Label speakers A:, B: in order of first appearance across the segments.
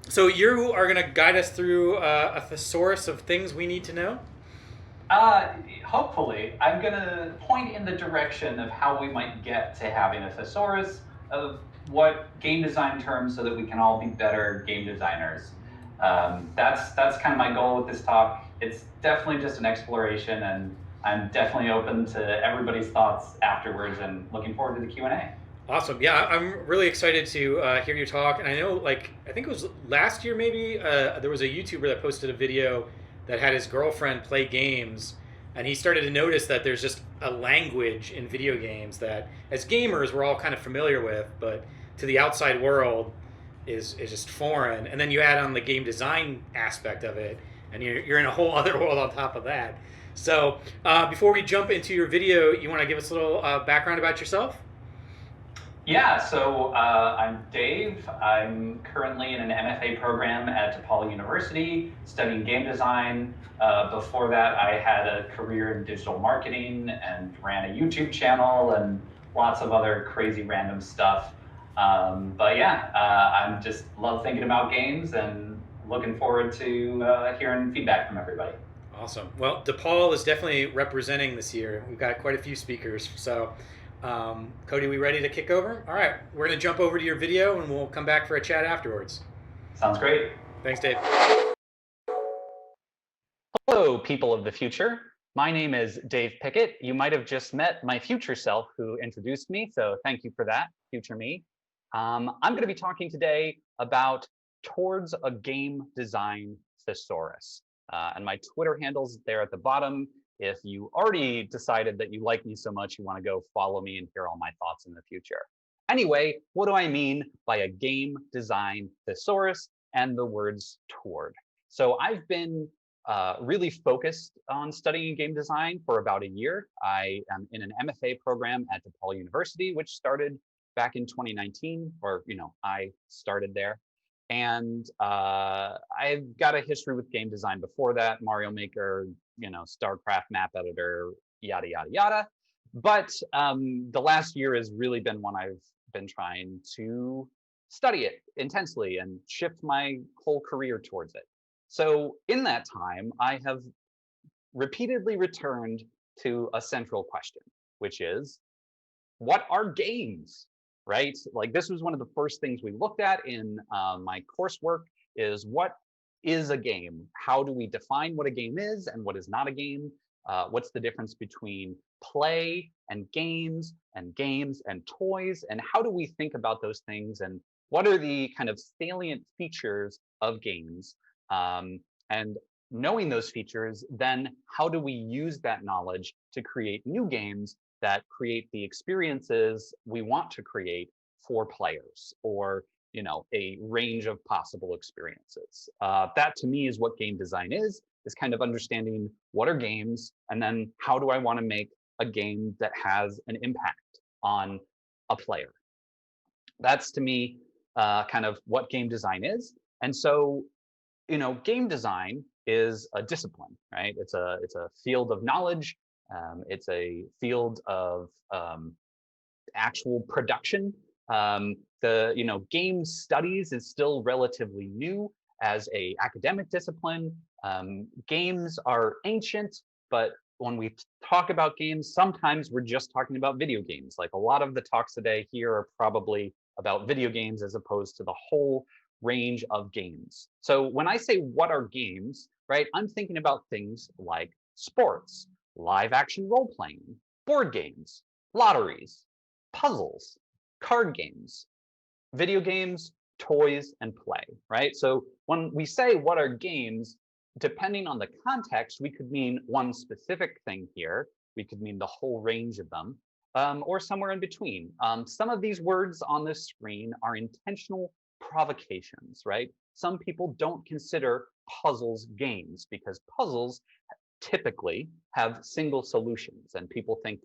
A: So you are going to guide us through a thesaurus of things we need to know?
B: Uh, Hopefully, I'm going to point in the direction of how we might get to having a thesaurus of what game design terms so that we can all be better game designers. That's kind of my goal with this talk. It's definitely just an exploration, and I'm definitely open to everybody's thoughts afterwards and looking forward to the Q&A.
A: Awesome. Yeah, I'm really excited to hear your talk. And I know, like, I think it was last year maybe, there was a YouTuber that posted a video that had his girlfriend play games. And he started to notice that there's just a language in video games that, as gamers, we're all kind of familiar with, but to the outside world is just foreign. And then you add on the game design aspect of it, and you're in a whole other world on top of that. So, before we jump into your video, you want to give us a little background about yourself?
B: Yeah, so I'm Dave. I'm currently in an MFA program at DePaul University studying game design. Before that, I had a career in digital marketing and ran a YouTube channel and lots of other crazy random stuff. But yeah, I'm just love thinking about games and looking forward to hearing feedback from everybody.
A: Awesome. Well, DePaul is definitely representing this year. We've got quite a few speakers. So, Cody, we ready to kick over? All right, we're going to jump over to your video and we'll come back for a chat afterwards.
B: Sounds great.
A: Thanks, Dave.
C: Hello, people of the future. My name is Dave Pickett. You might have just met my future self who introduced me, so thank you for that, future me. I'm going to be talking today about towards a game design thesaurus. And my Twitter handle's there at the bottom. If you already decided that you like me so much, you want to go follow me and hear all my thoughts in the future. Anyway, what do I mean by a game design thesaurus and the words toward? So I've been really focused on studying game design for about a year. I am in an MFA program at DePaul University, which started back in 2019, or I started there. And I've got a history with game design before that, Mario Maker, StarCraft map editor, yada, yada, yada. But the last year has really been when I've been trying to study it intensely and shift my whole career towards it. So in that time, I have repeatedly returned to a central question, which is, what are games? Right? Like this was one of the first things we looked at in my coursework is what is a game? How do we define what a game is and what is not a game? What's the difference between play and games and toys? And how do we think about those things? And what are the kind of salient features of games? And knowing those features, then how do we use that knowledge to create new games that create the experiences we want to create for players, or a range of possible experiences? That to me is what game design is kind of understanding what are games, and then how do I want to make a game that has an impact on a player. That's to me kind of what game design is. And so game design is a discipline, right? It's a field of knowledge. It's a field of actual production. The game studies is still relatively new as a academic discipline. Games are ancient, but when we talk about games, sometimes we're just talking about video games. Like a lot of the talks today here are probably about video games as opposed to the whole range of games. So when I say what are games, right, I'm thinking about things like sports, live action role playing, board games, lotteries, puzzles, card games, video games, toys, and play, right? So when we say what are games, depending on the context, we could mean one specific thing here. We could mean the whole range of them, or somewhere in between. Some of these words on this screen are intentional provocations, right? Some people don't consider puzzles games because puzzles typically have single solutions, and people think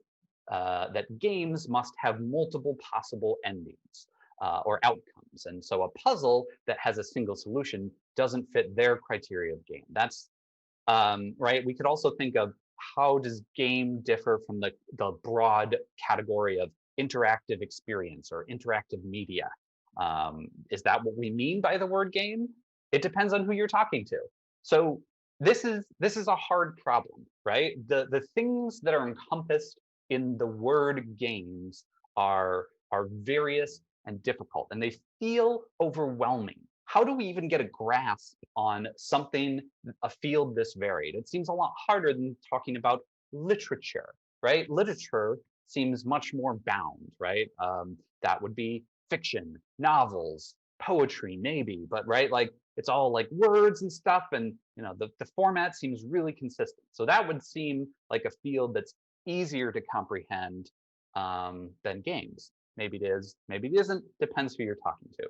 C: that games must have multiple possible endings or outcomes. And so a puzzle that has a single solution doesn't fit their criteria of game. That's right. We could also think of how does game differ from the broad category of interactive experience or interactive media? Is that what we mean by the word game? It depends on who you're talking to. So this is a hard problem, right? The things that are encompassed in the word games are various and difficult, and they feel overwhelming. How do we even get a grasp on something, a field this varied? It seems a lot harder than talking about literature, right? Literature seems much more bound, right? That would be fiction, novels, poetry, maybe, but right, like it's all like words and stuff, and the format seems really consistent. So that would seem like a field that's easier to comprehend than games. Maybe it is, maybe it isn't, depends who you're talking to.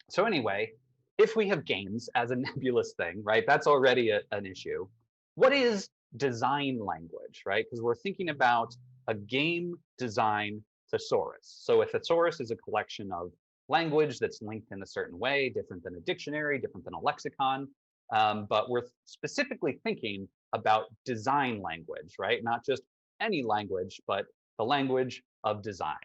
C: So anyway, if we have games as a nebulous thing, right, that's already an issue. What is design language, right? Because we're thinking about a game design thesaurus. So a thesaurus is a collection of language that's linked in a certain way, different than a dictionary, different than a lexicon. But we're specifically thinking about design language, right? Not just any language, but the language of design.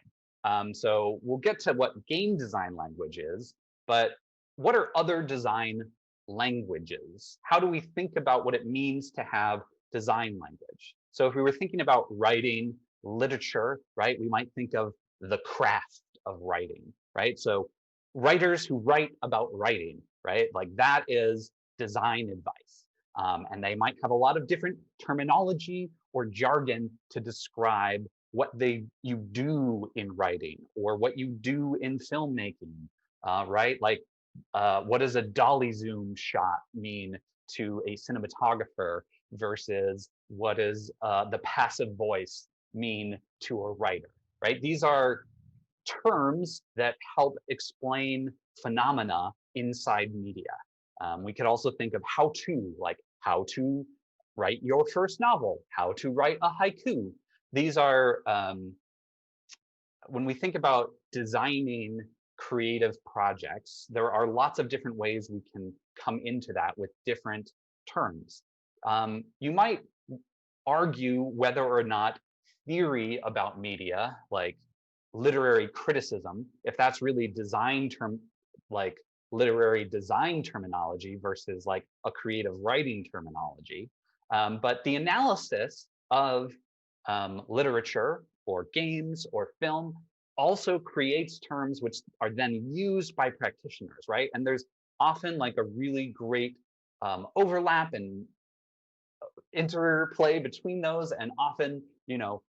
C: So we'll get to what game design language is, but what are other design languages? How do we think about what it means to have design language? So if we were thinking about writing literature, right, we might think of the craft of writing, right? So writers who write about writing, right, like that is design advice. And they might have a lot of different terminology or jargon to describe what you do in writing or what you do in filmmaking, right? Like, what does a dolly zoom shot mean to a cinematographer versus what does the passive voice mean to a writer, right? These are terms that help explain phenomena inside media. We could also think of how to, like how to write your first novel, how to write a haiku. These are, when we think about designing creative projects, there are lots of different ways we can come into that with different terms. You might argue whether or not theory about media, like literary criticism, if that's really design term, like literary design terminology versus like a creative writing terminology. But the analysis of literature or games or film also creates terms which are then used by practitioners, right? And there's often like a really great overlap and interplay between those, and often,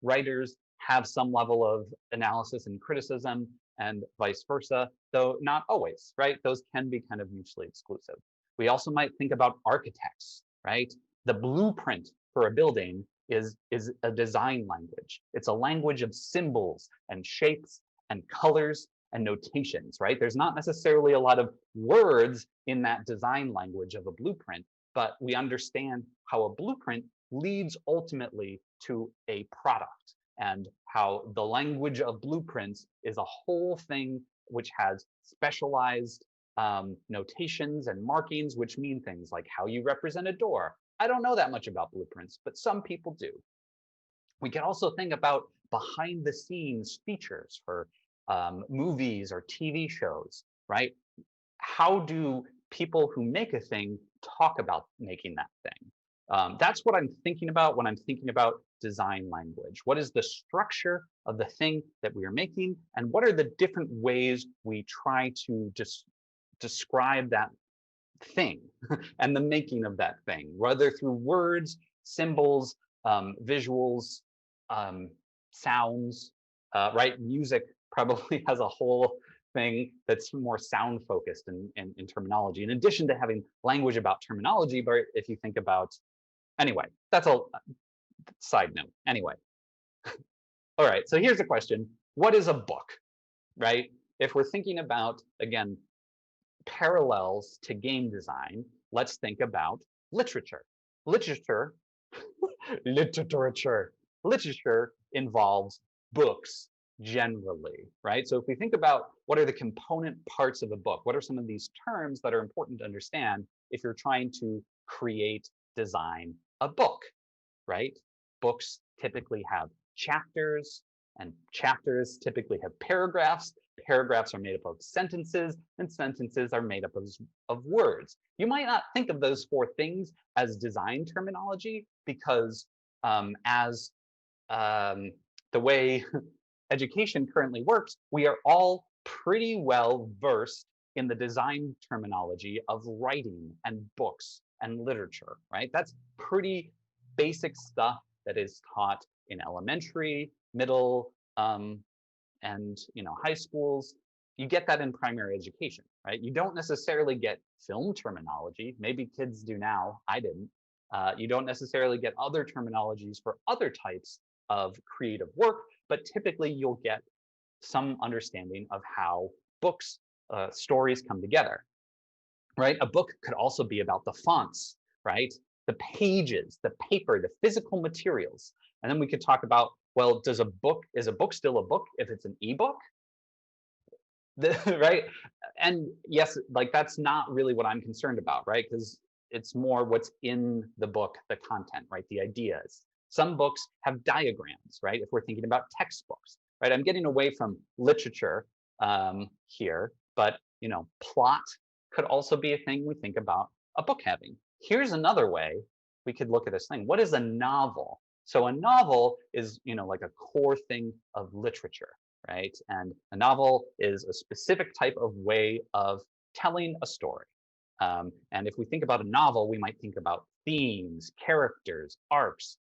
C: writers have some level of analysis and criticism and vice versa, though not always, right? Those can be kind of mutually exclusive. We also might think about architects, right? The blueprint for a building is a design language. It's a language of symbols and shapes and colors and notations, right? There's not necessarily a lot of words in that design language of a blueprint, but we understand how a blueprint leads ultimately to a product, and how the language of blueprints is a whole thing which has specialized notations and markings which mean things like how you represent a door. I don't know that much about blueprints, but some people do. We can also think about behind the scenes features for movies or TV shows, right? How do people who make a thing talk about making that thing? That's what I'm thinking about when I'm thinking about design language. What is the structure of the thing that we are making, and what are the different ways we try to just describe that thing and the making of that thing, whether through words, symbols, visuals, sounds, right? Music probably has a whole thing that's more sound focused in terminology, in addition to having language about terminology. But if you think about, anyway, that's a side note. Anyway, all right, so here's a question. What is a book, right? If we're thinking about, again, parallels to game design, let's think about literature. Literature involves books generally, right? So if we think about what are the component parts of a book, what are some of these terms that are important to understand if you're trying to create, design a book, right? Books typically have chapters, and chapters typically have paragraphs, Paragraphs are made up of sentences, and sentences are made up of words. You might not think of those four things as design terminology because as the way education currently works, we are all pretty well versed in the design terminology of writing and books and literature, right? That's pretty basic stuff that is taught in elementary, middle, and high schools. You get that in primary education, right? You don't necessarily get film terminology. Maybe kids do now. I didn't. You don't necessarily get other terminologies for other types of creative work, but typically you'll get some understanding of how books, stories come together, right? A book could also be about the fonts, right? The pages, the paper, the physical materials. And then we could talk about, well, is a book still a book if it's an ebook? Right? And yes, like that's not really what I'm concerned about, right? Because it's more what's in the book, the content, right? The ideas. Some books have diagrams, right? If we're thinking about textbooks, right? I'm getting away from literature here, but plot could also be a thing we think about a book having. Here's another way we could look at this thing. What is a novel? So a novel is, like a core thing of literature, right? And a novel is a specific type of way of telling a story. And if we think about a novel, we might think about themes, characters, arcs,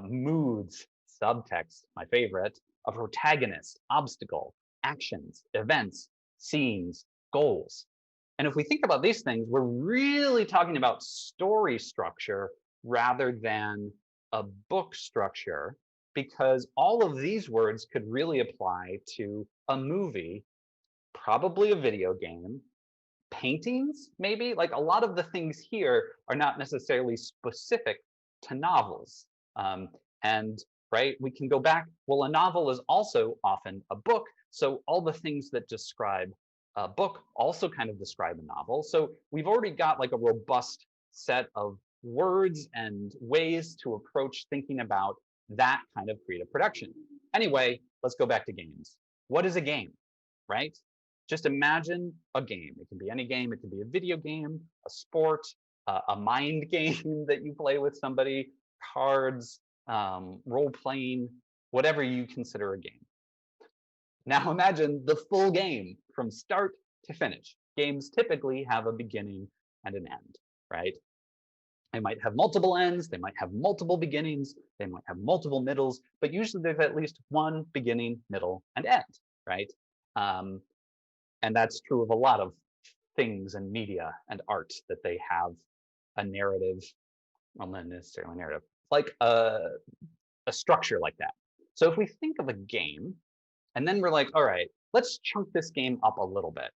C: moods, subtext, my favorite, a protagonist, obstacle, actions, events, scenes, goals. And if we think about these things, we're really talking about story structure rather than a book structure, because all of these words could really apply to a movie, probably a video game, paintings, maybe. Like a lot of the things here are not necessarily specific to novels. And right, we can go back, well, a novel is also often a book. So all the things that describe a book also kind of describe a novel. So we've already got like a robust set of words and ways to approach thinking about that kind of creative production. Anyway, let's go back to games. What is a game, right? Just imagine a game. It can be any game. It can be a video game, a sport, a mind game that you play with somebody, cards, role playing, whatever you consider a game. Now imagine the full game from start to finish. Games typically have a beginning and an end, right? They might have multiple ends, they might have multiple beginnings, they might have multiple middles, but usually there's at least one beginning, middle, and end, right? And that's true of a lot of things in media and art, that they have a narrative, well, not necessarily a narrative, like a structure like that. So if we think of a game, and then we're like, all right, let's chunk this game up a little bit.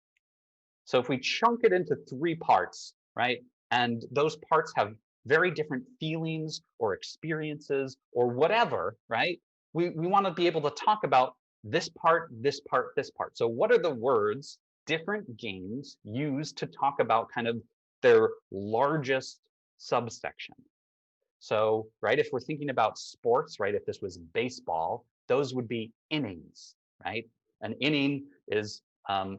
C: So if we chunk it into 3 parts, right? And those parts have very different feelings or experiences or whatever, right? We want to be able to talk about this part, this part, this part. So what are the words different games use to talk about kind of their largest subsection? So, right, if we're thinking about sports, right, if this was baseball, those would be innings, right? An inning is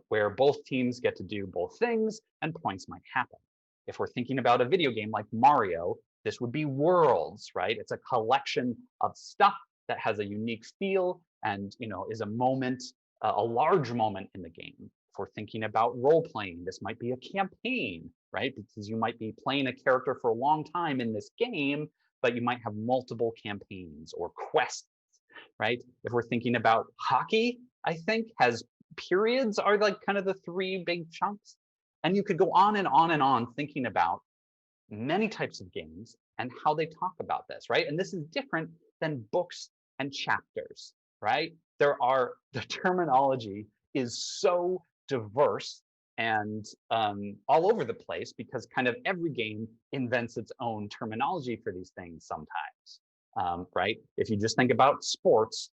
C: where both teams get to do both things and points might happen. If we're thinking about a video game like Mario, this would be worlds, right? It's a collection of stuff that has a unique feel and, is a moment, a large moment in the game. If we're thinking about role playing, this might be a campaign, right? Because you might be playing a character for a long time in this game, but you might have multiple campaigns or quests, right? If we're thinking about hockey, I think has periods are like kind of the 3 big chunks. And you could go on and on and on thinking about many types of games and how they talk about this, right? And this is different than books and chapters, right? The terminology is so diverse and all over the place because kind of every game invents its own terminology for these things sometimes, right? If you just think about sports,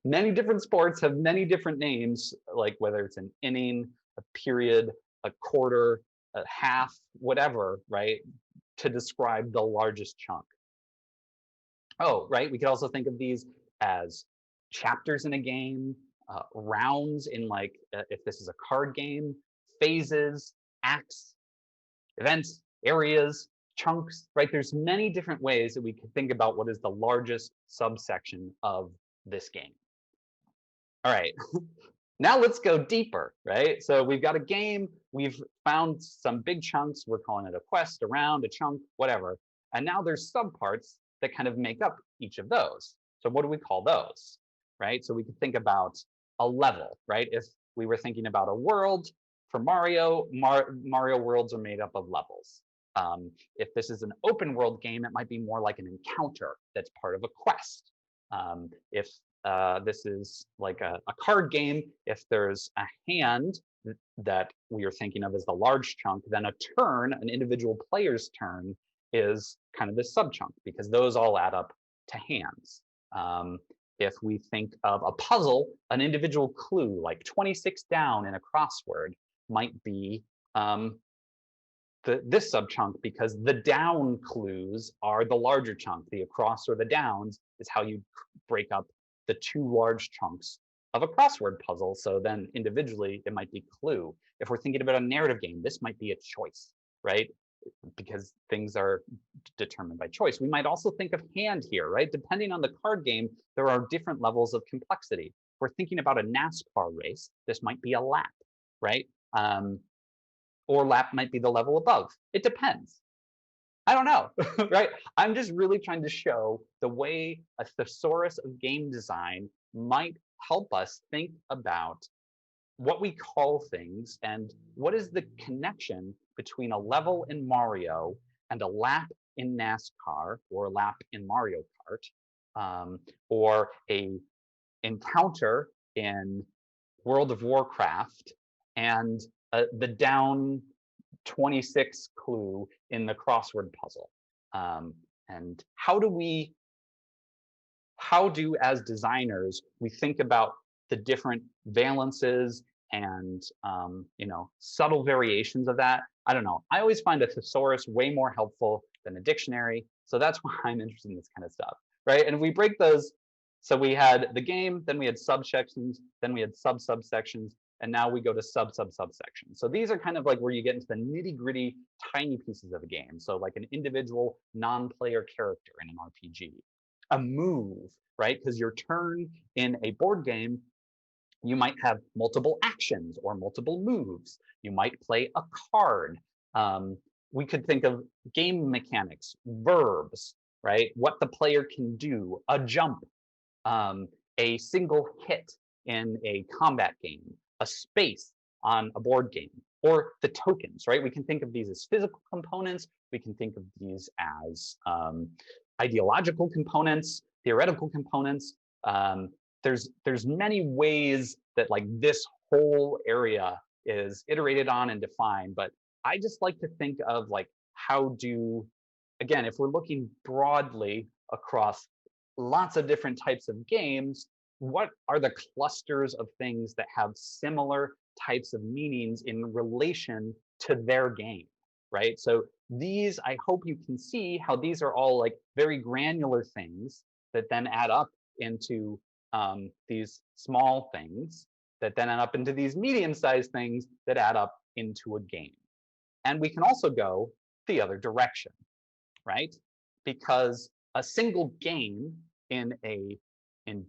C: many different sports have many different names, like whether it's an inning, a period, a quarter, a half, whatever, right, to describe the largest chunk. Oh, right, we could also think of these as chapters in a game, rounds in like, if this is a card game, phases, acts, events, areas, chunks, right? There's many different ways that we can think about what is the largest subsection of this game. All right, now let's go deeper, right? So we've got a game, we've found some big chunks, we're calling it a quest, a round, a chunk, whatever. And now there's subparts that kind of make up each of those. So what do we call those, right? So we could think about a level, right? If we were thinking about a world, for Mario, Mario worlds are made up of levels. If this is an open world game, it might be more like an encounter that's part of a quest. If this is like a card game, if there's a hand that we are thinking of as the large chunk, then a turn, an individual player's turn, is kind of the sub-chunk, because those all add up to hands. If we think of a puzzle, an individual clue, like 26 down in a crossword, might be this sub-chunk, because the down clues are the larger chunk. The across or the downs is how you break up the two large chunks of a crossword puzzle. So then individually, it might be clue. If we're thinking about a narrative game, this might be a choice, right? Because things are determined by choice. We might also think of hand here, right? Depending on the card game, there are different levels of complexity. If we're thinking about a NASCAR race, this might be a lap, right? Or lap might be the level above. It depends. I don't know, right? I'm just really trying to show the way a thesaurus of game design might help us think about what we call things and what is the connection between a level in Mario and a lap in NASCAR, or a lap in Mario Kart, or a encounter in World of Warcraft and the down 26 clue in the crossword puzzle. And how do as designers we think about the different valences and subtle variations of that? I don't know. I always find a thesaurus way more helpful than a dictionary, so that's why I'm interested in this kind of stuff, right? And if we break those, so we had the game, then we had subsections, then we had subsections, and now we go to subsections. So these are kind of like where you get into the nitty-gritty, tiny pieces of a game. So like an individual non-player character in an RPG, a move, right? Because your turn in a board game, you might have multiple actions or multiple moves. You might play a card. We could think of game mechanics, verbs, right? What the player can do, a jump, a single hit in a combat game, a space on a board game, or the tokens, right? We can think of these as physical components. We can think of these as ideological components, theoretical components. There's many ways that like this whole area is iterated on and defined, but I just like to think of like again, if we're looking broadly across lots of different types of games, what are the clusters of things that have similar types of meanings in relation to their game, right? So these, I hope you can see how these are all like very granular things that then add up into these small things that then add up into these medium-sized things that add up into a game. And we can also go the other direction, right? Because a single game in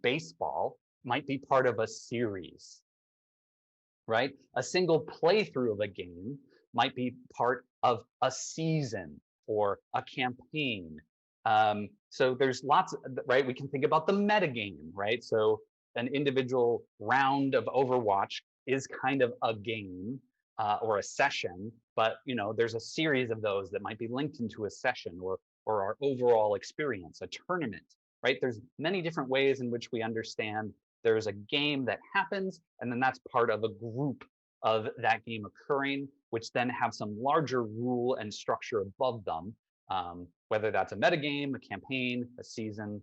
C: baseball might be part of a series, right? A single playthrough of a game might be part of a season or a campaign. So there's lots, right? We can think about the metagame, right? So an individual round of Overwatch is kind of a game or a session, but there's a series of those that might be linked into a session or our overall experience, a tournament, right? There's many different ways in which we understand there's a game that happens, and then that's part of a group of that game occurring, which then have some larger rule and structure above them, whether that's a metagame, a campaign, a season,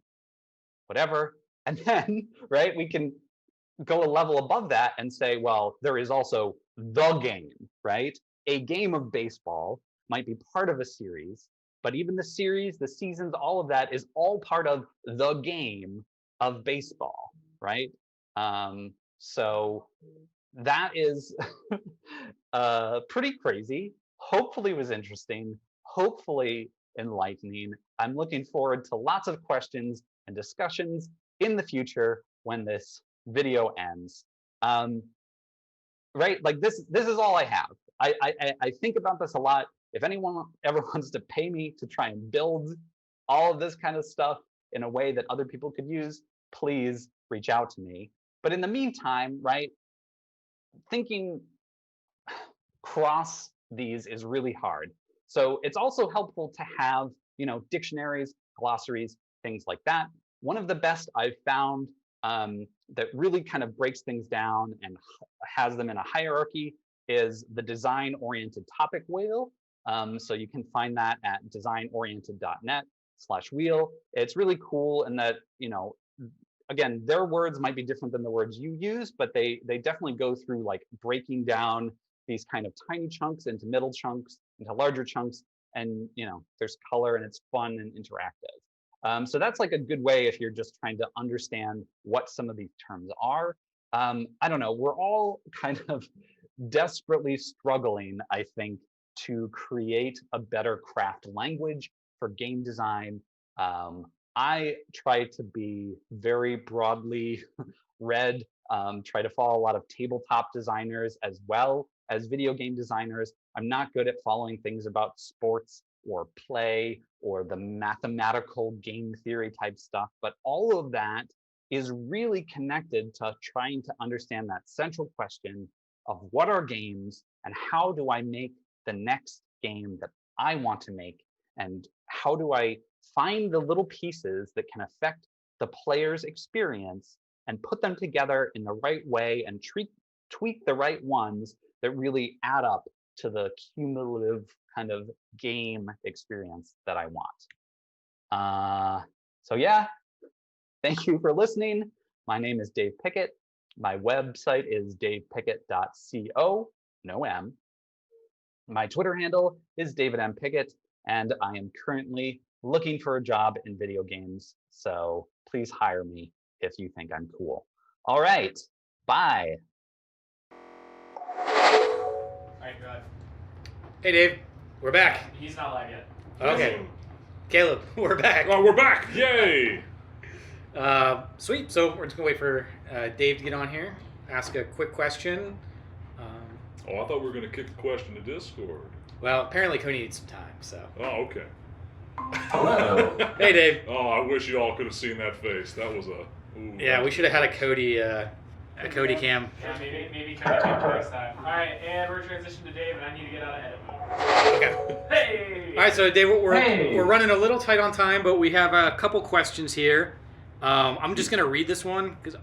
C: whatever. And then, right, we can go a level above that and say, well, there is also the game, right? A game of baseball might be part of a series, but even the series, the seasons, all of that is all part of the game of baseball, right? So that is pretty crazy. Hopefully it was interesting, hopefully enlightening. I'm looking forward to lots of questions and discussions in the future when this video ends. Right, like this is all I have. I think about this a lot. If anyone ever wants to pay me to try and build all of this kind of stuff in a way that other people could use, please reach out to me. But in the meantime, right, thinking cross these is really hard. So it's also helpful to have, dictionaries, glossaries, things like that. One of the best I've found that really kind of breaks things down and has them in a hierarchy is the design-oriented topic wheel. So you can find that at designoriented.net/wheel. It's really cool in that, again, their words might be different than the words you use, but they definitely go through like breaking down these kind of tiny chunks into middle chunks, into larger chunks, and there's color and it's fun and interactive. So that's like a good way if you're just trying to understand what some of these terms are. I don't know, we're all kind of desperately struggling, I think, to create a better craft language for game design. I try to be very broadly read, try to follow a lot of tabletop designers as well as video game designers. I'm not good at following things about sports or play or the mathematical game theory type stuff, but all of that is really connected to trying to understand that central question of what are games and how do I make the next game that I want to make, and how do I find the little pieces that can affect the player's experience and put them together in the right way and tweak the right ones that really add up to the cumulative kind of game experience that I want. So yeah, thank you for listening. My name is Dave Pickett. My website is davepickett.co, no M. My Twitter handle is David M. Pickett, and I am currently looking for a job in video games. So please hire me if you think I'm cool. All right, bye.
D: All right, go ahead.
A: Hey, Dave. We're back.
D: He's not live yet.
A: Okay. Caleb, we're back.
E: Oh, we're back! Yay!
A: Sweet. So we're just going to wait for Dave to get on here, ask a quick question.
E: Oh, I thought we were going to kick the question to Discord.
A: Well, apparently Cody needs some time, so.
E: Oh, okay.
B: Hello.
A: Hey, Dave.
E: Oh, I wish you all could have seen that face. That was a... Ooh,
A: Yeah, we should have had a Cody cam.
D: Yeah, maybe Cody can next time. All right, and we're transitioning to Dave, and I need to get out of edit mode.
A: Okay.
D: Hey!
A: All right, so Dave, we're
B: Hey.
A: running a little tight on time, but we have a couple questions here. I'm just going to read this one because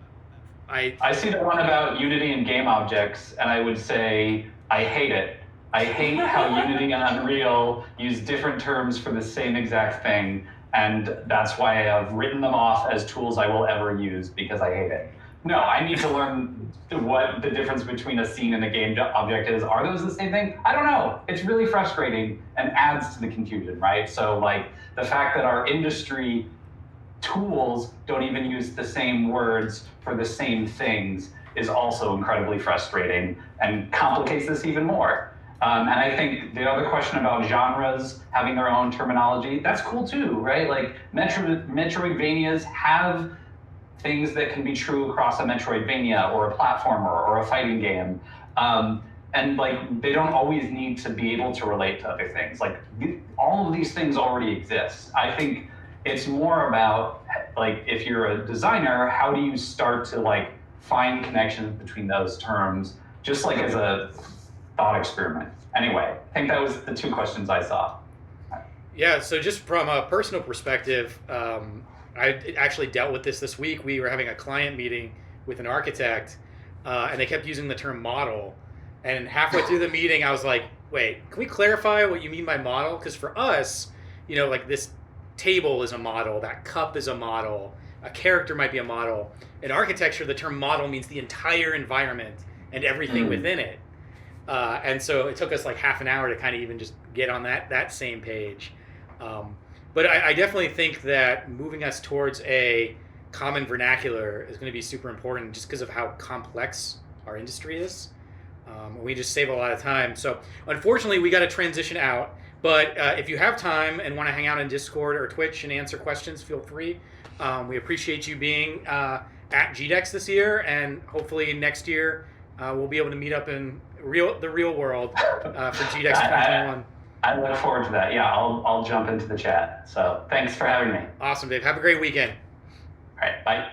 B: I see the one about Unity and game objects, and I would say I hate it. I hate how Unity and Unreal use different terms for the same exact thing, and that's why I've written them off as tools I will ever use, because I hate it. No, I need to learn what the difference between a scene and a game object is. Are those the same thing? I don't know. It's really frustrating and adds to the confusion, right? So like the fact that our industry tools don't even use the same words for the same things is also incredibly frustrating and complicates this even more. And I think the other question about genres having their own terminology, that's cool too, right? Like Metroidvanias have things that can be true across a Metroidvania or a platformer or a fighting game. And like, they don't always need to be able to relate to other things. Like all of these things already exist. I think it's more about like, if you're a designer, how do you start to like find connections between those terms, just like as a thought experiment. Anyway, I think that was the two questions I saw.
A: Yeah, so just from a personal perspective, I actually dealt with this week. We were having a client meeting with an architect, and they kept using the term model. And halfway through the meeting, I was like, wait, can we clarify what you mean by model? Because for us, like this table is a model, that cup is a model, a character might be a model. In architecture, the term model means the entire environment and everything within it. And so it took us like half an hour to kind of even just get on that same page. But I definitely think that moving us towards a common vernacular is going to be super important just because of how complex our industry is. We just save a lot of time. So unfortunately, we got to transition out. But if you have time and want to hang out in Discord or Twitch and answer questions, feel free. We appreciate you being at GDEX this year, and hopefully next year we'll be able to meet up in the real world for GDEX 2021.
B: I look forward to that. Yeah, I'll jump into the chat. So thanks for having me.
A: Awesome, Dave. Have a great weekend.
B: All right, bye.